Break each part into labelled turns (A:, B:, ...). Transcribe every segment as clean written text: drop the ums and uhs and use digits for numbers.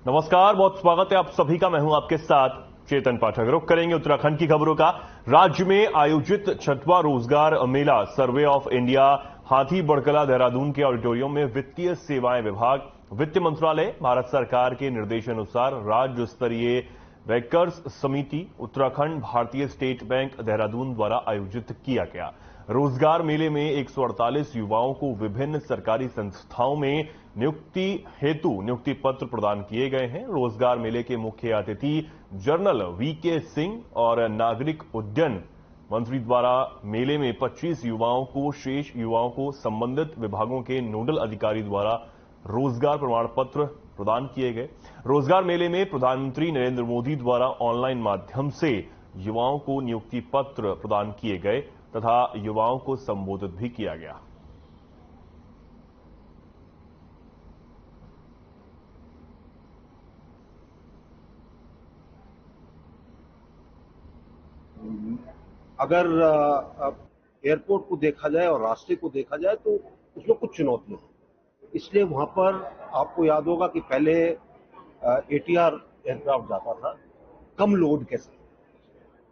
A: नमस्कार, बहुत स्वागत है आप सभी का। मैं हूं आपके साथ चेतन पाठक। रुक करेंगे उत्तराखंड की खबरों का। राज्य में आयोजित 6वां रोजगार मेला सर्वे ऑफ इंडिया हाथी बड़कला देहरादून के ऑडिटोरियम में वित्तीय सेवाएं विभाग, वित्त मंत्रालय, भारत सरकार के निर्देशानुसार राज्य स्तरीय बैंकर्स समिति, उत्तराखंड भारतीय स्टेट बैंक देहरादून द्वारा आयोजित किया गया। रोजगार मेले में 148 युवाओं को विभिन्न सरकारी संस्थाओं में नियुक्ति हेतु नियुक्ति पत्र प्रदान किए गए हैं। रोजगार मेले के मुख्य अतिथि जनरल वीके सिंह और नागरिक उड्डयन मंत्री द्वारा मेले में 25 युवाओं को, शेष युवाओं को संबंधित विभागों के नोडल अधिकारी द्वारा रोजगार प्रमाण पत्र प्रदान किए गए। रोजगार मेले में प्रधानमंत्री नरेंद्र मोदी द्वारा ऑनलाइन माध्यम से युवाओं को नियुक्ति पत्र प्रदान किए गए तथा युवाओं को संबोधित भी किया गया।
B: अगर एयरपोर्ट को देखा जाए और रास्ते को देखा जाए तो उसमें कुछ चुनौतियां हैं। इसलिए वहां पर आपको याद होगा कि पहले ATR एयरक्राफ्ट जाता था कम लोड के साथ,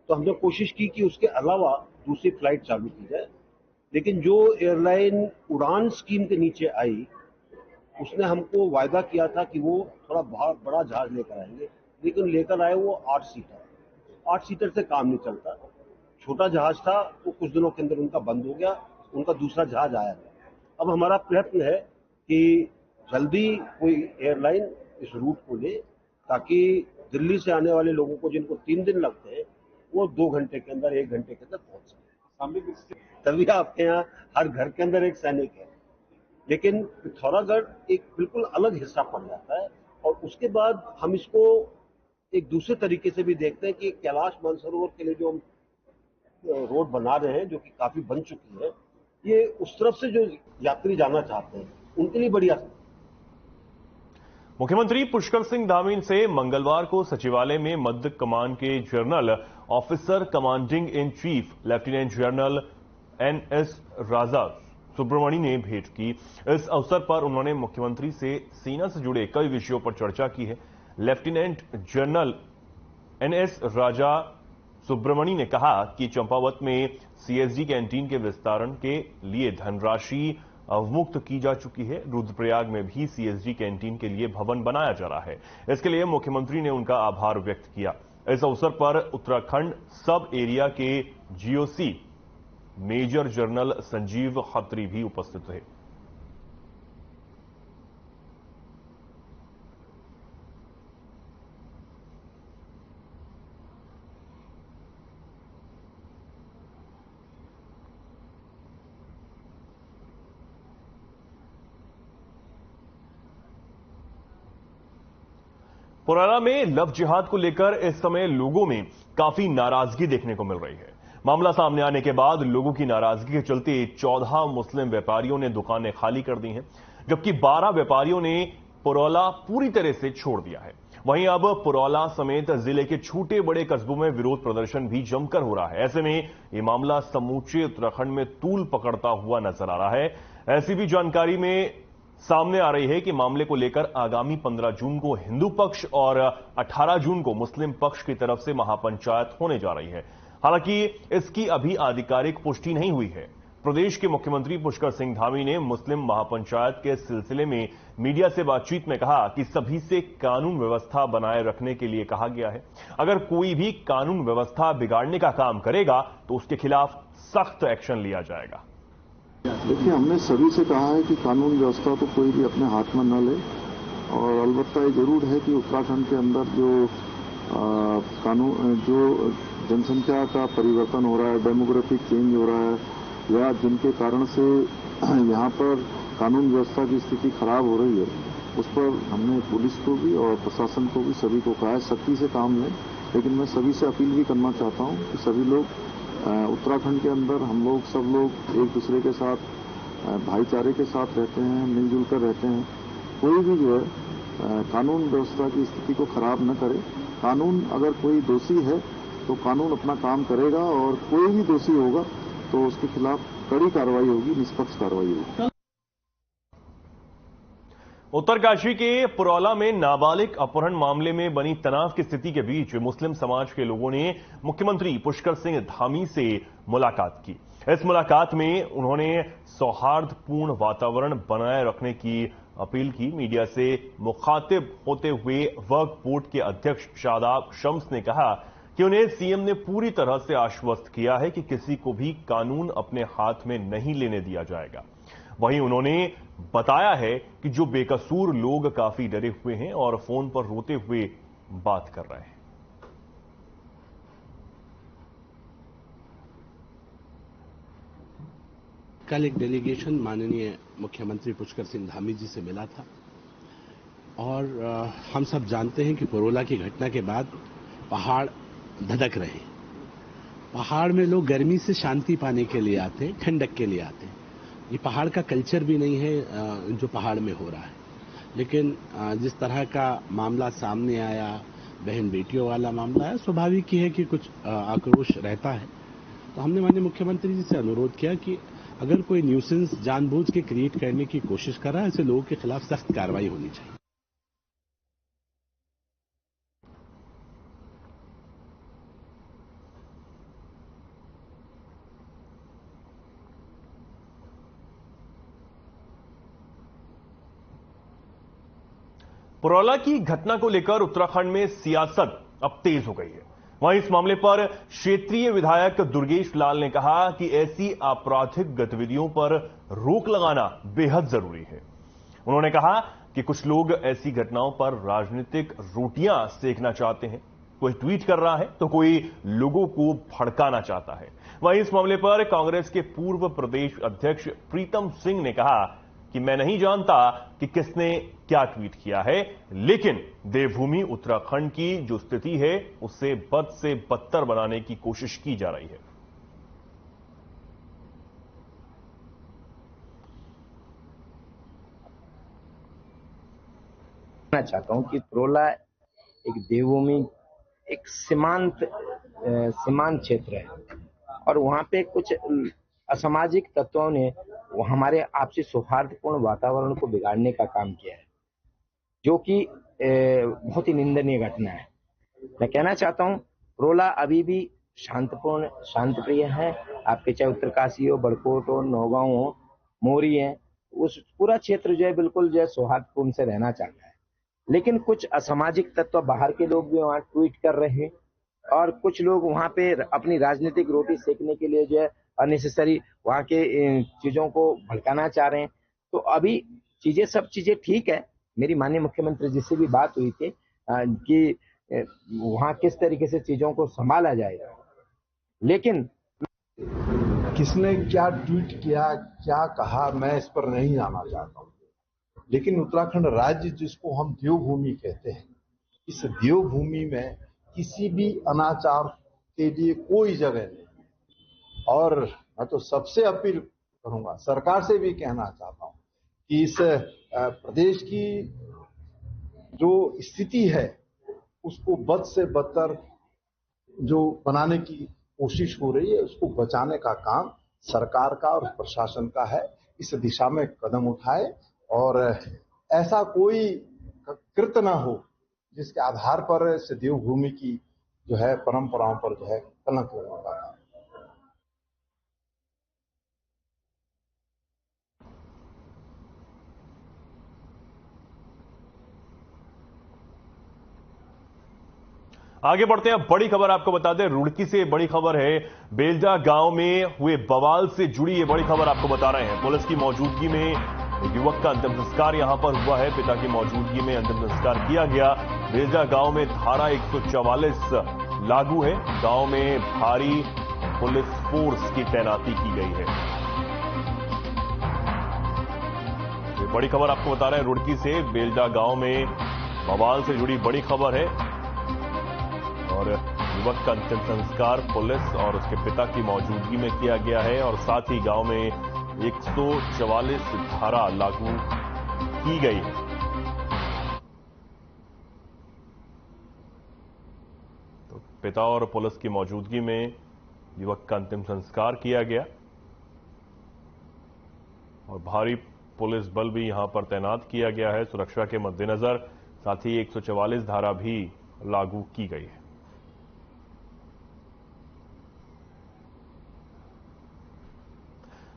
B: तो हमने कोशिश की कि उसके अलावा दूसरी फ्लाइट चालू की जाए। लेकिन जो एयरलाइन उड़ान स्कीम के नीचे आई, उसने हमको वायदा किया था कि वो थोड़ा बड़ा जहाज लेकर आएंगे, लेकिन लेकर आए वो 8 सीटर। 8 सीटर से काम नहीं चलता। छोटा जहाज था वो कुछ दिनों के अंदर उनका बंद हो गया, उनका दूसरा जहाज आया था। अब हमारा प्रयत्न है कि जल्दी कोई एयरलाइन इस रूट को ले, ताकि दिल्ली से आने वाले लोगों को, जिनको 3 दिन लगते हैं, वो 2 घंटे के अंदर, 1 घंटे के अंदर पहुंच सके। तभी आपके यहाँ हर घर के अंदर एक सैनिक है। लेकिन पिथौरागढ़ एक बिल्कुल अलग हिस्सा पड़ जाता है, और उसके बाद हम इसको एक दूसरे तरीके से भी देखते हैं कि कैलाश मानसरोवर के लिए जो हम रोड बना रहे हैं, जो कि काफी बन चुकी है, ये उस तरफ से जो यात्री जाना चाहते हैं उनके लिए बढ़िया।
A: मुख्यमंत्री पुष्कर सिंह धामी से मंगलवार को सचिवालय में मध्य कमान के general officer commanding in chief lieutenant general NS राजा सुब्रमणी ने भेंट की। इस अवसर पर उन्होंने मुख्यमंत्री से सेना से जुड़े कई विषयों पर चर्चा की है। लेफ्टिनेंट जनरल NS राजा सुब्रमणी ने कहा कि चंपावत में CSD कैंटीन के विस्तारण के लिए धनराशि अवमुक्त की जा चुकी है। रुद्रप्रयाग में भी CSD कैंटीन के लिए भवन बनाया जा रहा है। इसके लिए मुख्यमंत्री ने उनका आभार व्यक्त किया। इस अवसर पर उत्तराखंड सब एरिया के GOC major general Sanjeev Khatri भी उपस्थित थे। पुराना में लव जिहाद को लेकर इस समय लोगों में काफी नाराजगी देखने को मिल रही है। मामला सामने आने के बाद लोगों की नाराजगी के चलते 14 मुस्लिम व्यापारियों ने दुकानें खाली कर दी हैं, जबकि 12 व्यापारियों ने पुरौला पूरी तरह से छोड़ दिया है। वहीं अब पुरौला समेत जिले के छोटे बड़े कस्बों में विरोध प्रदर्शन भी जमकर हो रहा है। ऐसे में यह मामला समूचे उत्तराखंड में तूल पकड़ता हुआ नजर आ रहा है। ऐसी भी जानकारी में सामने आ रही है कि मामले को लेकर आगामी 15 जून को हिंदू पक्ष और 18 जून को मुस्लिम पक्ष की तरफ से महापंचायत होने जा रही है। हालांकि इसकी अभी आधिकारिक पुष्टि नहीं हुई है। प्रदेश के मुख्यमंत्री पुष्कर सिंह धामी ने मुस्लिम महापंचायत के सिलसिले में मीडिया से बातचीत में कहा कि सभी से कानून व्यवस्था बनाए रखने के लिए कहा गया है। अगर कोई भी कानून व्यवस्था बिगाड़ने का काम करेगा तो उसके खिलाफ सख्त एक्शन लिया जाएगा।
C: देखिए, हमने सभी से कहा है कि कानून व्यवस्था तो कोई भी अपने हाथ में न ले, और अलबत्ता ये जरूर है कि उत्तराखंड के अंदर जो जनसंख्या का परिवर्तन हो रहा है, डेमोग्राफिक चेंज हो रहा है, या जिनके कारण से यहाँ पर कानून व्यवस्था की स्थिति खराब हो रही है, उस पर हमने पुलिस को भी और प्रशासन को भी, सभी को कहा है सख्ती से काम लें। लेकिन मैं सभी से अपील भी करना चाहता हूँ कि सभी लोग उत्तराखंड के अंदर, हम लोग सब लोग एक दूसरे के साथ भाईचारे के साथ रहते हैं, मिलजुल कर रहते हैं। कोई भी जो है कानून व्यवस्था की स्थिति को खराब न करे। कानून, अगर कोई दोषी है तो कानून अपना काम करेगा, और कोई भी दोषी होगा तो उसके खिलाफ कड़ी कार्रवाई होगी, निष्पक्ष कार्रवाई होगी।
A: उत्तरकाशी के पुरौला में नाबालिग अपहरण मामले में बनी तनाव की स्थिति के बीच मुस्लिम समाज के लोगों ने मुख्यमंत्री पुष्कर सिंह धामी से मुलाकात की। इस मुलाकात में उन्होंने सौहार्दपूर्ण वातावरण बनाए रखने की अपील की। मीडिया से मुखातिब होते हुए वक्फ बोर्ड के अध्यक्ष शादाब शम्स ने कहा कि उन्हें सीएम ने पूरी तरह से आश्वस्त किया है कि किसी को भी कानून अपने हाथ में नहीं लेने दिया जाएगा। वहीं उन्होंने बताया है कि जो बेकसूर लोग काफी डरे हुए हैं और फोन पर रोते हुए बात कर रहे हैं।
D: कल एक डेलीगेशन माननीय मुख्यमंत्री पुष्कर सिंह धामी जी से मिला था और हम सब जानते हैं कि पुरौला की घटना के बाद पहाड़ धधक रहे। पहाड़ में लोग गर्मी से शांति पाने के लिए आते हैं, ठंडक के लिए आते हैं। ये पहाड़ का कल्चर भी नहीं है जो पहाड़ में हो रहा है, लेकिन जिस तरह का मामला सामने आया, बहन बेटियों वाला मामला है, स्वाभाविक ही है कि कुछ आक्रोश रहता है। तो हमने माननीय मुख्यमंत्री जी से अनुरोध किया कि अगर कोई न्यूसेंस जानबूझ के क्रिएट करने की कोशिश कर रहा है, ऐसे लोगों के खिलाफ सख्त कार्रवाई होनी चाहिए।
A: पुरौला की घटना को लेकर उत्तराखंड में सियासत अब तेज हो गई है। वहीं इस मामले पर क्षेत्रीय विधायक दुर्गेश लाल ने कहा कि ऐसी आपराधिक गतिविधियों पर रोक लगाना बेहद जरूरी है। उन्होंने कहा कि कुछ लोग ऐसी घटनाओं पर राजनीतिक रोटियां सेकना चाहते हैं। कोई ट्वीट कर रहा है तो कोई लोगों को भड़काना चाहता है। वहीं इस मामले पर कांग्रेस के पूर्व प्रदेश अध्यक्ष प्रीतम सिंह ने कहा कि मैं नहीं जानता कि किसने क्या ट्वीट किया है, लेकिन देवभूमि उत्तराखंड की जो स्थिति है उससे बद से बदतर बनाने की कोशिश की जा रही है।
E: मैं चाहता हूं कि पुरौला एक देवभूमि, एक सीमांत क्षेत्र है और वहां पे कुछ असामाजिक तत्वों ने हमारे आपसी सौहार्दपूर्ण वातावरण को बिगाड़ने का काम किया है, जो कि बहुत ही निंदनीय घटना है। मैं कहना चाहता हूं पुरौला अभी भी शांतपूर्ण, शांतप्रिय है। आपके चाहे उत्तरकाशी हो, बड़कोट हो, नौगांव हो, मोरी है, उस पूरा क्षेत्र जो है बिल्कुल जो है सौहार्दपूर्ण से रहना चाहता है। लेकिन कुछ असामाजिक तत्व बाहर के लोग भी वहां ट्वीट कर रहे हैं और कुछ लोग वहां पे अपनी राजनीतिक रोटी सेकने के लिए जो है अननेसेसरी वहां के चीजों को भड़काना चाह रहे हैं। तो अभी सब चीजें ठीक है। मेरी माननीय मुख्यमंत्री जी से भी बात हुई थी कि वहां किस तरीके से चीजों को संभाला जाएगा, लेकिन
F: किसने क्या ट्वीट किया, क्या कहा, मैं इस पर नहीं जाना चाहता हूं। लेकिन उत्तराखंड राज्य जिसको हम देवभूमि कहते हैं, इस देवभूमि में किसी भी अनाचार के लिए कोई जगह नहीं। और मैं तो सबसे अपील करूंगा, सरकार से भी कहना चाहता हूं कि इस प्रदेश की जो स्थिति है उसको बद से बदतर जो बनाने की कोशिश हो रही है, उसको बचाने का काम सरकार का और प्रशासन का है। इस दिशा में कदम उठाए और ऐसा कोई कृत्य न हो जिसके आधार पर इस देवभूमि की जो है परंपराओं पर जो है कलंक लगने का काम।
A: आगे बढ़ते हैं। बड़ी खबर आपको बता दें, रुड़की से बड़ी खबर है। बेलजा गांव में हुए बवाल से जुड़ी ये बड़ी खबर आपको बता रहे हैं। पुलिस की मौजूदगी में युवक का अंतिम संस्कार यहां पर हुआ है। पिता की मौजूदगी में अंतिम संस्कार किया गया। बेलजा गांव में धारा 144 लागू है। गांव में भारी पुलिस फोर्स की तैनाती की गई है। ये बड़ी खबर आपको बता रहे हैं रुड़की से। बेलजा गांव में बवाल से जुड़ी बड़ी खबर है और युवक का अंतिम संस्कार पुलिस और उसके पिता की मौजूदगी में किया गया है और साथ ही गांव में 144 धारा लागू की गई है। तो पिता और पुलिस की मौजूदगी में युवक का अंतिम संस्कार किया गया और भारी पुलिस बल भी यहां पर तैनात किया गया है। सुरक्षा के मद्देनजर साथ ही 144 धारा भी लागू की गई है।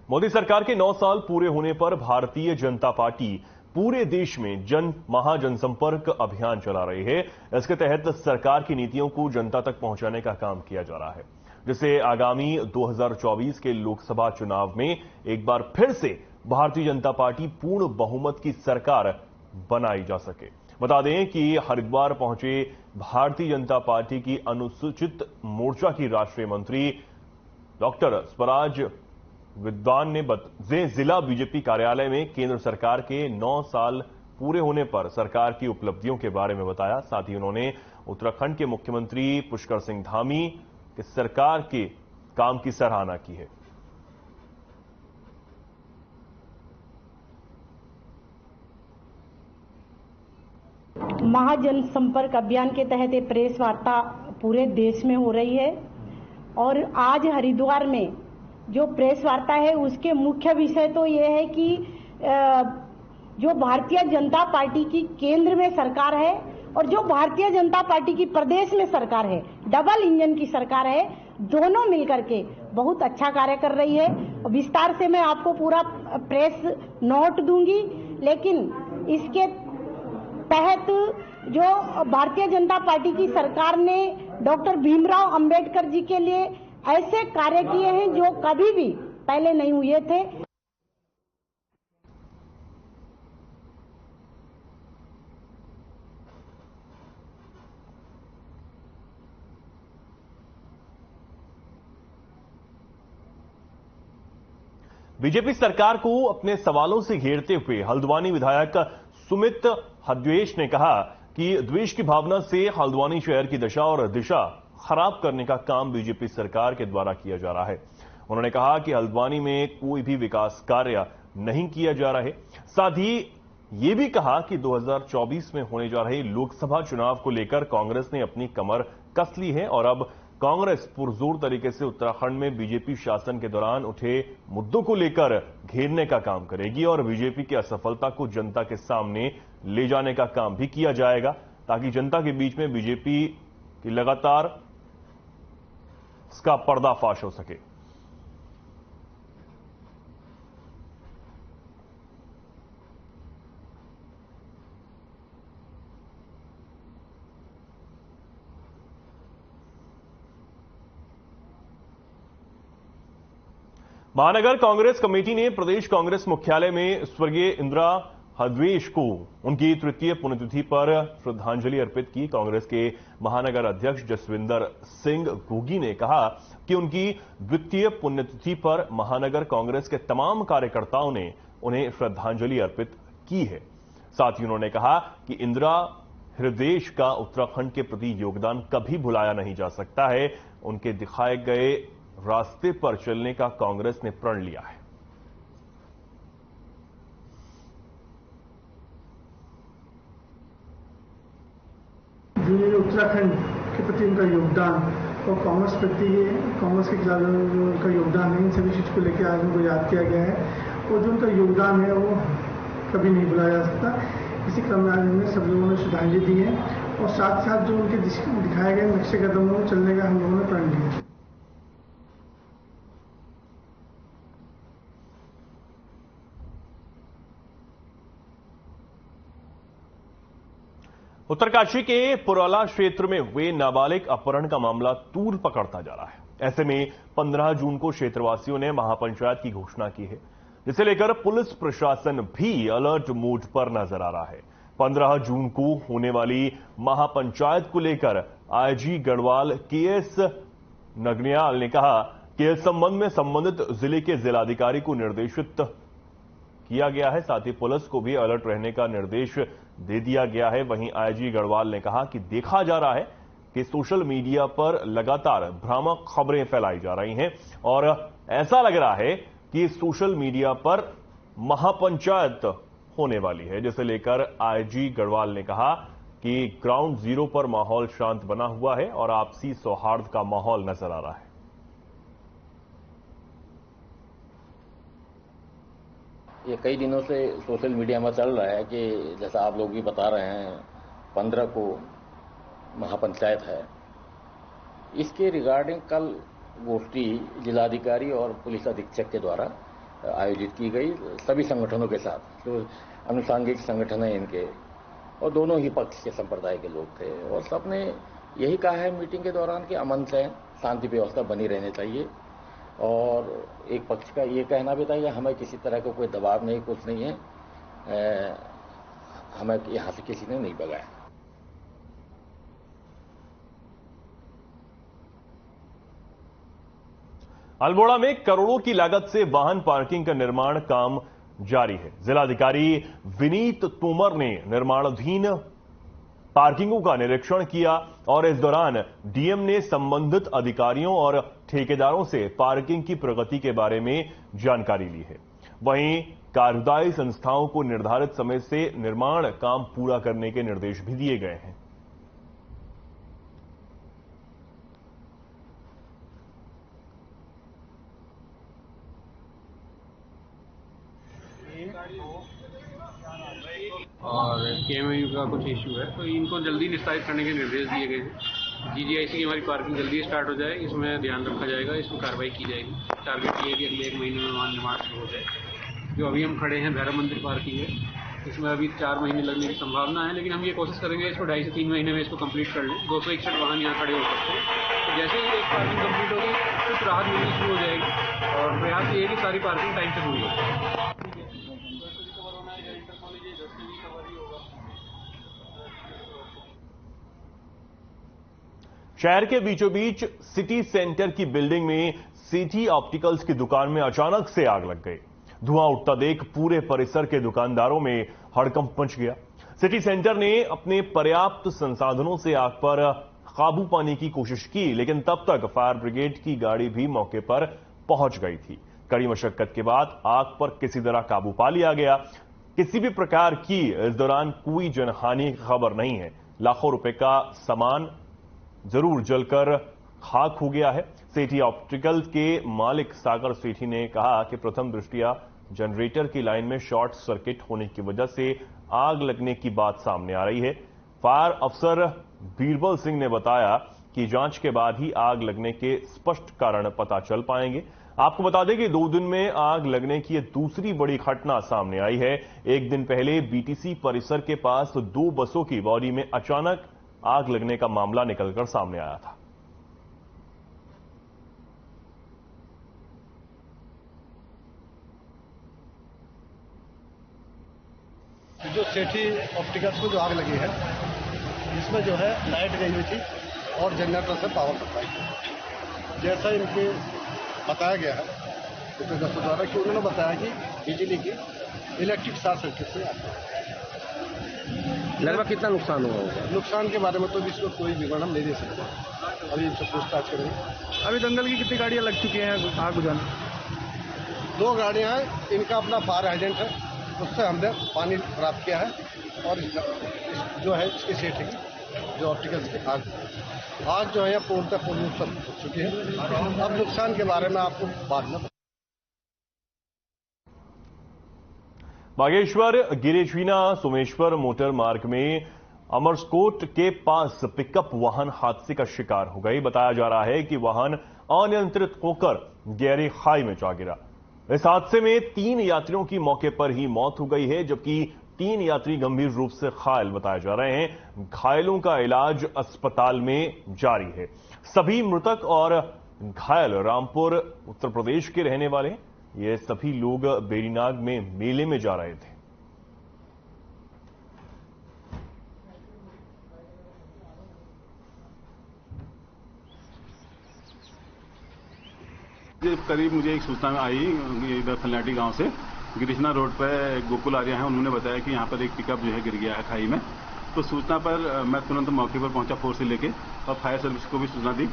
A: मोदी सरकार के 9 साल पूरे होने पर भारतीय जनता पार्टी पूरे देश में महाजनसंपर्क अभियान चला रही है। इसके तहत सरकार की नीतियों को जनता तक पहुंचाने का काम किया जा रहा है, जिससे आगामी 2024 के लोकसभा चुनाव में एक बार फिर से भारतीय जनता पार्टी पूर्ण बहुमत की सरकार बनाई जा सके। बता दें कि हरिद्वार पहुंचे भारतीय जनता पार्टी की अनुसूचित मोर्चा की राष्ट्रीय मंत्री डॉक्टर स्वराज विद्वान ने जिला बीजेपी कार्यालय में केंद्र सरकार के 9 साल पूरे होने पर सरकार की उपलब्धियों के बारे में बताया। साथ ही उन्होंने उत्तराखंड के मुख्यमंत्री पुष्कर सिंह धामी के सरकार के काम की सराहना की है।
G: महाजनसंपर्क अभियान के तहत ये प्रेस वार्ता पूरे देश में हो रही है और आज हरिद्वार में जो प्रेस वार्ता है उसके मुख्य विषय तो ये है कि जो भारतीय जनता पार्टी की केंद्र में सरकार है और जो भारतीय जनता पार्टी की प्रदेश में सरकार है, डबल इंजन की सरकार है, दोनों मिलकर के बहुत अच्छा कार्य कर रही है। विस्तार से मैं आपको पूरा प्रेस नोट दूंगी, लेकिन इसके तहत जो भारतीय जनता पार्टी की सरकार ने डॉक्टर भीमराव अंबेडकर जी के लिए ऐसे कार्य किए हैं जो कभी भी पहले नहीं हुए थे।
A: बीजेपी सरकार को अपने सवालों से घेरते हुए हल्द्वानी विधायक सुमित हद्वेश ने कहा कि द्वेष की भावना से हल्द्वानी शहर की दशा और दिशा खराब करने का काम बीजेपी सरकार के द्वारा किया जा रहा है। उन्होंने कहा कि हल्द्वानी में कोई भी विकास कार्य नहीं किया जा रहा है। साथ ही ये भी कहा कि 2024 में होने जा रहे लोकसभा चुनाव को लेकर कांग्रेस ने अपनी कमर कस ली है और अब कांग्रेस पुरजोर तरीके से उत्तराखंड में बीजेपी शासन के दौरान उठे मुद्दों को लेकर घेरने का काम करेगी और बीजेपी की असफलता को जनता के सामने ले जाने का काम भी किया जाएगा, ताकि जनता के बीच में बीजेपी की लगातार इसका पर्दाफाश हो सके। महानगर कांग्रेस कमेटी ने प्रदेश कांग्रेस मुख्यालय में स्वर्गीय इंदिरा हद्वेश को उनकी तृतीय पुण्यतिथि पर श्रद्धांजलि अर्पित की। कांग्रेस के महानगर अध्यक्ष जसविंदर सिंह गोगी ने कहा कि उनकी द्वितीय पुण्यतिथि पर महानगर कांग्रेस के तमाम कार्यकर्ताओं ने उन्हें श्रद्धांजलि अर्पित की है। साथ ही उन्होंने कहा कि इंदिरा हृदयेश का उत्तराखंड के प्रति योगदान कभी भुलाया नहीं जा सकता है। उनके दिखाए गए रास्ते पर चलने का कांग्रेस ने प्रण लिया है।
H: उत्तराखंड के प्रति उनका योगदान और कांग्रेस प्रति कांग्रेस के खिलाफ उनका योगदान है, इन सभी चीज को लेकर आज उनको याद किया गया है और जो उनका योगदान है वो कभी नहीं भुलाया जा सकता। इसी क्रम में आज उन्हें सब लोगों ने श्रद्धांजलि दी है और साथ साथ जो उनके दिखाए गए नक्शे कदमों में चलने का हम लोगों ने प्रण लिया है।
A: उत्तरकाशी के पुरौला क्षेत्र में हुए नाबालिग अपहरण का मामला तूल पकड़ता जा रहा है। ऐसे में 15 जून को क्षेत्रवासियों ने महापंचायत की घोषणा की है, जिसे लेकर पुलिस प्रशासन भी अलर्ट मोड पर नजर आ रहा है। 15 जून को होने वाली महापंचायत को लेकर आईजी गढ़वाल केएस नगनियाल ने कहा कि इस संबंध में संबंधित जिले के जिलाधिकारी को निर्देशित किया गया है। साथ ही पुलिस को भी अलर्ट रहने का निर्देश दे दिया गया है। वहीं आईजी गढ़वाल ने कहा कि देखा जा रहा है कि सोशल मीडिया पर लगातार भ्रामक खबरें फैलाई जा रही हैं और ऐसा लग रहा है कि सोशल मीडिया पर महापंचायत होने वाली है, जिसे लेकर आईजी गढ़वाल ने कहा कि ग्राउंड जीरो पर माहौल शांत बना हुआ है और आपसी सौहार्द का माहौल नजर आ रहा है।
I: ये कई दिनों से सोशल मीडिया में चल रहा है कि जैसा आप लोग भी बता रहे हैं 15 को महापंचायत है। इसके रिगार्डिंग कल गोष्ठी जिलाधिकारी और पुलिस अधीक्षक के द्वारा आयोजित की गई सभी संगठनों के साथ, जो अनुषांगिक संगठन है इनके, और दोनों ही पक्ष के संप्रदाय के लोग थे, और सबने यही कहा है मीटिंग के दौरान कि अमन चैन शांति व्यवस्था बनी रहनी चाहिए। और एक पक्ष का ये कहना भी था कि हमें किसी तरह का कोई दबाव नहीं, कुछ नहीं है, हमें यहाँ से किसी ने नहीं भगाया।
A: अल्मोड़ा में करोड़ों की लागत से वाहन पार्किंग का निर्माण काम जारी है। जिलाधिकारी विनीत तोमर ने निर्माणाधीन पार्किंगों का निरीक्षण किया और इस दौरान डीएम ने संबंधित अधिकारियों और ठेकेदारों से पार्किंग की प्रगति के बारे में जानकारी ली है। वहीं कार्यदायी संस्थाओं को निर्धारित समय से निर्माण काम पूरा करने के निर्देश भी दिए गए हैं।
J: और केएमयू का कुछ इश्यू है, तो इनको जल्दी निस्तारित करने के निर्देश दिए गए हैं। जीजीआईसी की हमारी पार्किंग जल्दी स्टार्ट हो जाए, इसमें ध्यान रखा जाएगा, इसमें कार्रवाई की जाएगी। टारगेट ये है कि अगले 1 महीने में वहाँ निर्माण शुरू हो जाए। जो अभी हम खड़े हैं भैरव मंदिर पार्किंग है, इसमें अभी 4 महीने लगने की संभावना है, लेकिन हम ये कोशिश करेंगे इसको 2.5 से 3 महीने में इसको कंप्लीट कर लें। 261 वाहन यहाँ खड़े हो सकते हैं। तो जैसे ही एक पार्किंग कंप्लीट होगी कुछ राहत मिलनी शुरू हो जाएगी, और प्रयास ये है कि सारी पार्किंग टाइम से पूरी हो।
A: शहर के बीचों बीच सिटी सेंटर की बिल्डिंग में सिटी ऑप्टिकल्स की दुकान में अचानक से आग लग गई। धुआं उठता देख पूरे परिसर के दुकानदारों में हड़कंप मच गया। सिटी सेंटर ने अपने पर्याप्त संसाधनों से आग पर काबू पाने की कोशिश की, लेकिन तब तक फायर ब्रिगेड की गाड़ी भी मौके पर पहुंच गई थी। कड़ी मशक्कत के बाद आग पर किसी तरह काबू पा लिया गया। किसी भी प्रकार की इस दौरान कोई जनहानि की खबर नहीं है। लाखों रुपए का सामान जरूर जलकर खाक हो गया है। सेठी ऑप्टिकल के मालिक सागर सेठी ने कहा कि प्रथम दृष्टया जनरेटर की लाइन में शॉर्ट सर्किट होने की वजह से आग लगने की बात सामने आ रही है। फायर अफसर बीरबल सिंह ने बताया कि जांच के बाद ही आग लगने के स्पष्ट कारण पता चल पाएंगे। आपको बता दें कि 2 दिन में आग लगने की यह दूसरी बड़ी घटना सामने आई है। एक दिन पहले बीटीसी परिसर के पास 2 बसों की बॉडी में अचानक आग लगने का मामला निकलकर सामने आया था।
K: जो सेठी ऑप्टिकल्स को जो आग लगी है, इसमें जो है लाइट गई हुई थी और जनरेटर से पावर सप्लाई। जैसा इनके बताया गया है उपयोगकर्ता द्वारा कि उन्होंने बताया कि बिजली की इलेक्ट्रिक शॉर्ट सर्किट से आती है।
E: लगभग कितना नुकसान हुआ होगा?
K: नुकसान के बारे में तो इसको कोई विवरण हम नहीं दे सकते, अभी इनसे पूछताछ करेंगे।
H: अभी दंगल की कितनी गाड़ियां लग चुकी हैं आग बुझाने?
K: 2 गाड़ियां हैं, इनका अपना फायर हाइडेंट है, उससे हमने पानी प्राप्त किया है। और जो है इसकी सेठ की जो ऑप्टिकल्स की आग जो है पूर्णतः पूर्ण रूप से हो चुकी है। अब नुकसान के बारे में आपको बाद में।
A: बागेश्वर गिरिजवीना सोमेश्वर मोटर मार्ग में अमरकोट के पास पिकअप वाहन हादसे का शिकार हो गई। बताया जा रहा है कि वाहन अनियंत्रित होकर गहरी खाई में जा गिरा। इस हादसे में 3 यात्रियों की मौके पर ही मौत हो गई है, जबकि 3 यात्री गंभीर रूप से घायल बताए जा रहे हैं। घायलों का इलाज अस्पताल में जारी है। सभी मृतक और घायल रामपुर उत्तर प्रदेश के रहने वाले हैं। ये सभी लोग बेरीनाग में मेले में जा रहे थे।
L: करीब मुझे एक सूचना में आई इधर फलनाटी गांव से, गिरिजना रोड पर गोकुल आर्या है, उन्होंने बताया कि यहाँ पर एक पिकअप जो है गिर गया है खाई में। तो सूचना पर मैं तुरंत मौके पर पहुंचा फोर्स से लेके, और फायर सर्विस को भी सूचना दी।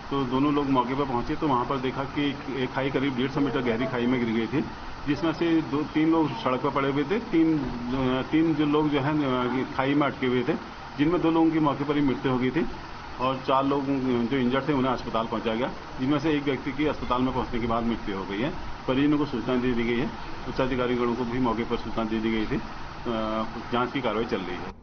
L: तो दोनों लोग मौके पर पहुंचे तो वहां पर देखा कि एक खाई करीब 150 मीटर गहरी खाई में गिर गई थी, जिसमें से 3 लोग सड़क पर पड़े हुए थे। तीन जो लोग जो है खाई में अटके हुए थे, जिनमें 2 लोगों की मौके पर ही मृत्यु हो गई थी, और 4 लोग जो इंजर्ड थे उन्हें अस्पताल पहुंचाया गया, जिनमें से एक व्यक्ति की अस्पताल में पहुंचने के बाद मृत्यु हो गई है। परिजनों को सूचना दे दी गई है। उच्चाधिकारीगणों को भी मौके पर सूचना दे दी गई थी। जांच की कार्रवाई चल रही है।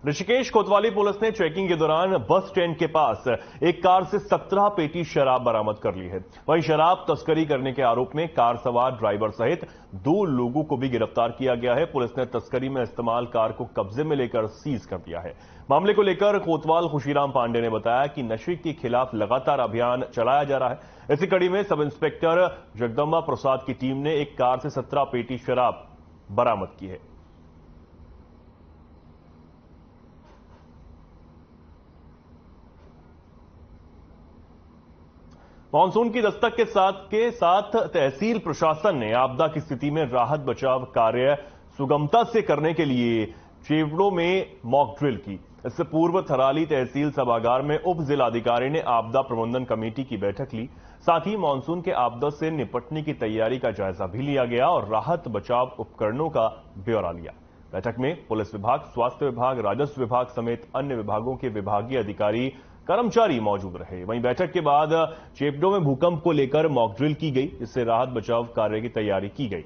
A: ऋषिकेश कोतवाली पुलिस ने चेकिंग के दौरान बस स्टैंड के पास एक कार से 17 पेटी शराब बरामद कर ली है। वहीं शराब तस्करी करने के आरोप में कार सवार ड्राइवर सहित 2 लोगों को भी गिरफ्तार किया गया है। पुलिस ने तस्करी में इस्तेमाल कार को कब्जे में लेकर सीज कर दिया है। मामले को लेकर कोतवाल खुशीराम पांडे ने बताया कि नशे के खिलाफ लगातार अभियान चलाया जा रहा है। इसी कड़ी में सब इंस्पेक्टर जगदम्बा प्रसाद की टीम ने एक कार से 17 पेटी शराब बरामद की है। मानसून की दस्तक के साथ तहसील प्रशासन ने आपदा की स्थिति में राहत बचाव कार्य सुगमता से करने के लिए चेवड़ों में मॉक ड्रिल की। इससे पूर्व थराली तहसील सभागार में उप जिलाधिकारी ने आपदा प्रबंधन कमेटी की बैठक ली। साथ ही मानसून के आपदा से निपटने की तैयारी का जायजा भी लिया गया और राहत बचाव उपकरणों का ब्यौरा लिया। बैठक में पुलिस विभाग, स्वास्थ्य विभाग, राजस्व विभाग समेत अन्य विभागों के विभागीय अधिकारी, कर्मचारी मौजूद रहे। वहीं बैठक के बाद चेपडो में भूकंप को लेकर मॉक ड्रिल की गई, जिससे राहत बचाव कार्य की तैयारी की गई।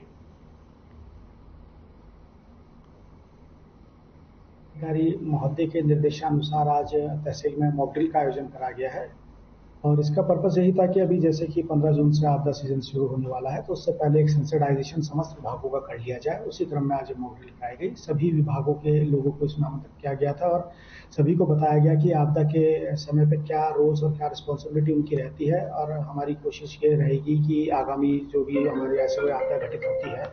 M: अधिकारी महोदय के निर्देशानुसार आज तहसील में मॉक ड्रिल का आयोजन करा गया है और इसका पर्पस यही था कि अभी जैसे कि 15 जून से आपदा सीजन शुरू होने वाला है, तो उससे पहले एक सेंसिटाइजेशन समस्त विभागों का कर लिया जाए। उसी क्रम में आज मॉक ड्रिल कराई गई। सभी विभागों के लोगों को इसमें आमंत्रित किया गया था और सभी को बताया गया कि आपदा के समय पे क्या रोल्स और क्या रिस्पॉन्सिबिलिटी उनकी रहती है और हमारी कोशिश ये रहेगी कि आगामी जो भी हमारी ऐसे कोई आपदा घटित होती है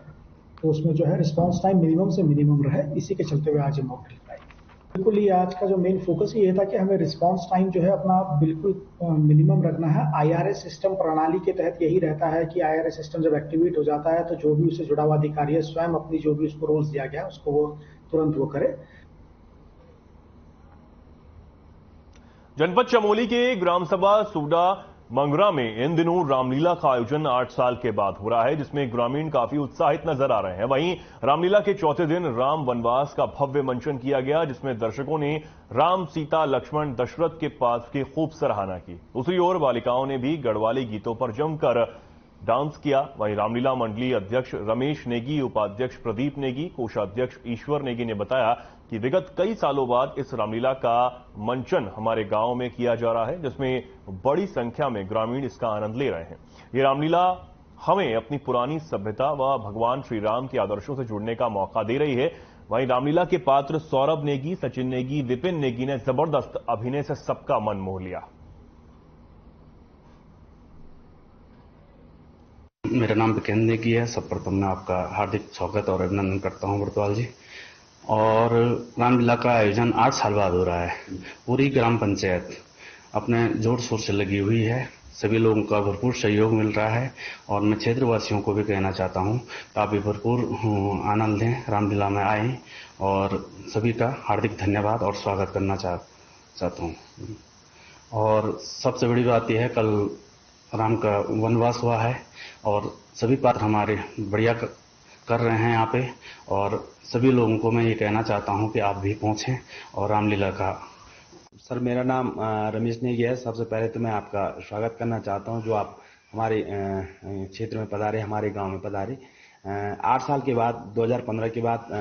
M: तो उसमें जो है रिस्पॉन्स टाइम मिनिमम से मिनिमम रहे। इसी के चलते हुए आज मॉक ड्रिल कराई। बिल्कुल ये आज का जो मेन फोकस ये था कि हमें रिस्पांस टाइम जो है अपना बिल्कुल मिनिमम रखना है। आईआरएस सिस्टम प्रणाली के तहत यही रहता है कि आईआरएस सिस्टम जब एक्टिवेट हो जाता है तो जो भी उससे जुड़ा हुआ अधिकारी है स्वयं अपनी जो भी उसको रोल्स दिया गया उसको वो तुरंत वो करे।
A: जनपद चमोली के ग्राम सभा सूडा मंगरा में इन दिनों रामलीला का आयोजन 8 साल के बाद हो रहा है, जिसमें ग्रामीण काफी उत्साहित नजर आ रहे हैं। वहीं रामलीला के चौथे दिन राम वनवास का भव्य मंचन किया गया, जिसमें दर्शकों ने राम, सीता, लक्ष्मण, दशरथ के पास की खूब सराहना की। दूसरी ओर बालिकाओं ने भी गढ़वाली गीतों पर जमकर डांस किया। वहीं रामलीला मंडली अध्यक्ष रमेश नेगी, उपाध्यक्ष प्रदीप नेगी, कोषाध्यक्ष ईश्वर नेगी ने बताया कि विगत कई सालों बाद इस रामलीला का मंचन हमारे गांव में किया जा रहा है, जिसमें बड़ी संख्या में ग्रामीण इसका आनंद ले रहे हैं। ये रामलीला हमें अपनी पुरानी सभ्यता व भगवान श्री राम के आदर्शों से जुड़ने का मौका दे रही है। वहीं रामलीला के पात्र सौरभ नेगी, सचिन नेगी, विपिन नेगी ने जबरदस्त अभिनय से सबका मन मोह लिया।
N: मेरा नाम विकेंद्र नेगी है। सर्वप्रथम मैं आपका हार्दिक स्वागत और अभिनंदन करता हूं व्रतवाल जी। और रामलीला का आयोजन 8 साल बाद हो रहा है। पूरी ग्राम पंचायत अपने जोर शोर से लगी हुई है। सभी लोगों का भरपूर सहयोग मिल रहा है और मैं क्षेत्रवासियों को भी कहना चाहता हूं काफी भरपूर आनंद लें, रामलीला में आए और सभी का हार्दिक धन्यवाद और स्वागत करना चाहता हूं। और सबसे बड़ी बात यह है कल राम का वनवास हुआ है और सभी पात्र हमारे बढ़िया कर रहे हैं यहाँ पे और सभी लोगों को मैं ये कहना चाहता हूँ कि आप भी पहुँचें और रामलीला का।
O: सर मेरा नाम रमेश नेगी है। सबसे पहले तो मैं आपका स्वागत करना चाहता हूँ जो आप हमारे क्षेत्र में पधारे, हमारे गांव में पधारे। 8 साल के बाद 2015 के बाद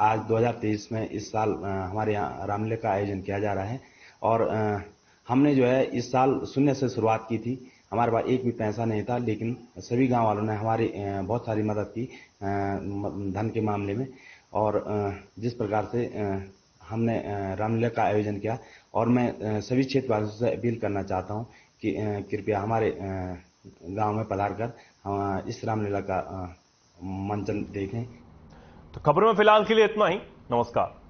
O: आज 2023 में इस साल हमारे यहाँ रामलीला का आयोजन किया जा रहा है और हमने जो है इस साल शून्य से शुरुआत की थी। हमारे पास एक भी पैसा नहीं था, लेकिन सभी गांव वालों ने हमारी बहुत सारी मदद की धन के मामले में और जिस प्रकार से हमने रामलीला का आयोजन किया। और मैं सभी क्षेत्रवासियों से अपील करना चाहता हूं कि कृपया हमारे गांव में पधार कर इस रामलीला का मंचन देखें।
A: तो खबरों में फिलहाल के लिए इतना ही। नमस्कार।